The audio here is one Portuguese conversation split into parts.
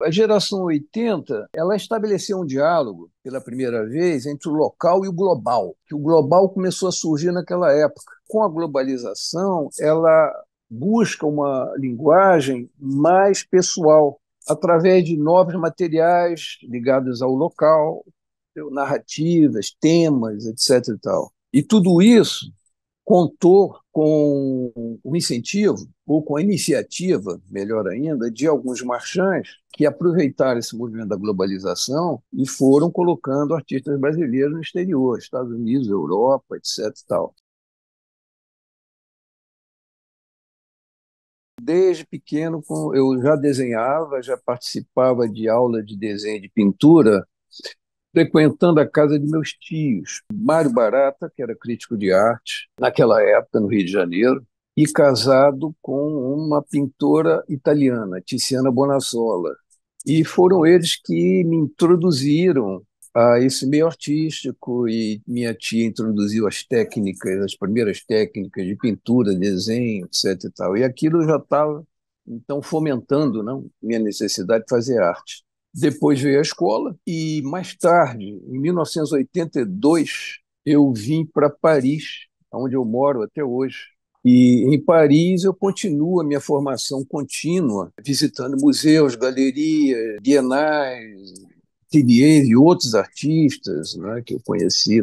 A geração 80, ela estabeleceu um diálogo pela primeira vez entre o local e o global, que o global começou a surgir naquela época. Com a globalização, ela busca uma linguagem mais pessoal, através de novos materiais ligados ao local, narrativas, temas, etc. E tal. E tudo isso contou com o incentivo, ou com a iniciativa, melhor ainda, de alguns marchands que aproveitaram esse movimento da globalização e foram colocando artistas brasileiros no exterior, Estados Unidos, Europa, etc. E tal. Desde pequeno, eu já desenhava, já participava de aula de desenho e de pintura, frequentando a casa de meus tios, Mário Barata, que era crítico de arte, naquela época, no Rio de Janeiro, e casado com uma pintora italiana, Tiziana Bonassola. E foram eles que me introduziram a esse meio artístico, e minha tia introduziu as técnicas, as primeiras técnicas de pintura, desenho, etc. E tal. E aquilo já estava, então, fomentando, não, minha necessidade de fazer arte. Depois veio a escola e, mais tarde, em 1982, eu vim para Paris, onde eu moro até hoje. E em Paris eu continuo a minha formação contínua, visitando museus, galerias, bienais, ateliês e outros artistas, né, que eu conheci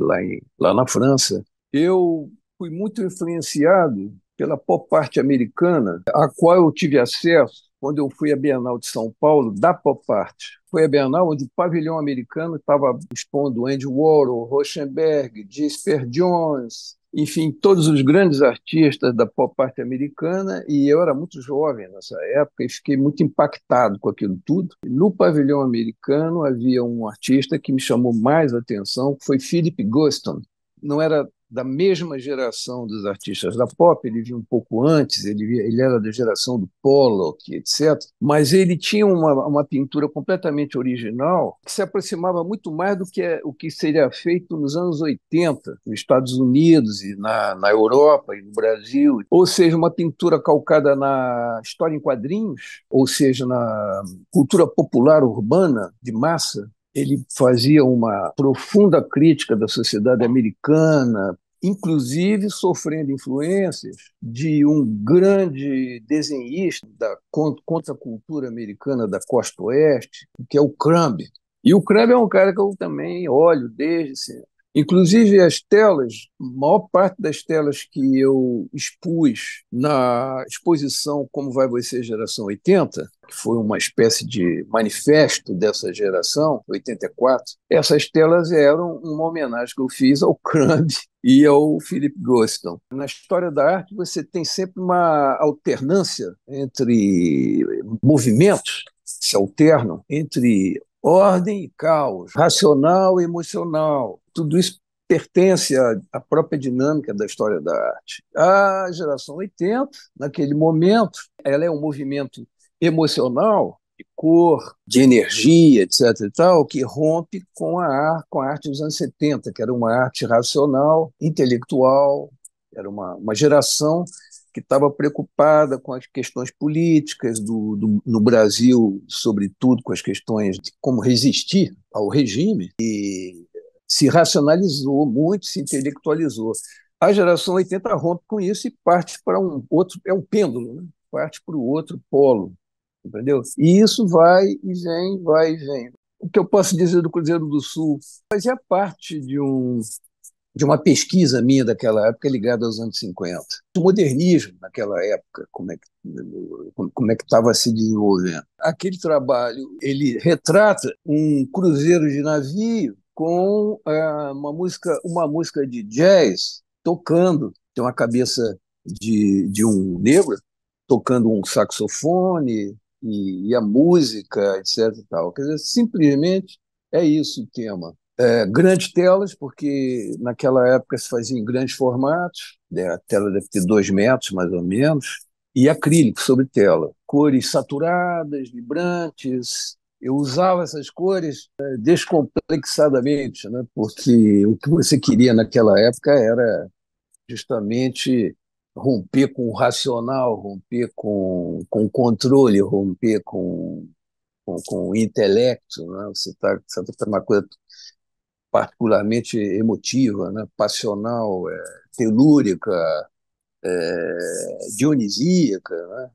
lá na França. Eu fui muito influenciado pela pop art americana, a qual eu tive acesso quando eu fui à Bienal de São Paulo, da pop art. Foi a Bienal onde o pavilhão americano estava expondo Andy Warhol, Rauschenberg, Jesper Jones, enfim, todos os grandes artistas da pop art americana, e eu era muito jovem nessa época e fiquei muito impactado com aquilo tudo. No pavilhão americano havia um artista que me chamou mais atenção, que foi Philip Guston. Não era da mesma geração dos artistas da pop, ele vinha um pouco antes, ele era da geração do Pollock, etc. Mas ele tinha uma pintura completamente original, que se aproximava muito mais do que o que seria feito nos anos 80, nos Estados Unidos e na Europa e no Brasil. Ou seja, uma pintura calcada na história em quadrinhos, ou seja, na cultura popular urbana de massa. Ele fazia uma profunda crítica da sociedade americana, inclusive sofrendo influências de um grande desenhista da contracultura americana da costa oeste, que é o Crumb. E o Crumb é um cara que eu também olho desde sempre. Inclusive as telas, a maior parte das telas que eu expus na exposição Como Vai Você Geração 80, que foi uma espécie de manifesto dessa geração, 84, essas telas eram uma homenagem que eu fiz ao Crumb e ao Philip Guston. Na história da arte, você tem sempre uma alternância entre movimentos, se alternam entre ordem e caos, racional e emocional. Tudo isso pertence à própria dinâmica da história da arte. A geração 80, naquele momento, ela é um movimento emocional, de cor, de energia, etc. e tal, que rompe com a arte dos anos 70, que era uma arte racional, intelectual, era uma geração que estava preocupada com as questões políticas no Brasil, sobretudo com as questões de como resistir ao regime, e se racionalizou muito, se intelectualizou. A geração 80 rompe com isso e parte para um outro, é um pêndulo, né? Parte para o outro polo, entendeu? E isso vai e vem, vai e vem. O que eu posso dizer do Cruzeiro do Sul fazia parte de uma pesquisa minha daquela época ligada aos anos 50. O modernismo naquela época, como é que estava se desenvolvendo. Aquele trabalho, ele retrata um cruzeiro de navio com uma música de jazz tocando, tem uma cabeça de um negro tocando um saxofone e a música, etc. E tal. Quer dizer, simplesmente é isso o tema. Grandes telas, porque naquela época se fazia em grandes formatos, né? A tela deve ter 2 metros, mais ou menos, e acrílico sobre tela. Cores saturadas, vibrantes. Eu usava essas cores descomplexadamente, né? Porque o que você queria naquela época era justamente romper com o racional, romper com o controle, romper com com o intelecto, né? Você está uma coisa particularmente emotiva, né? Passional, telúrica, dionisíaca, né?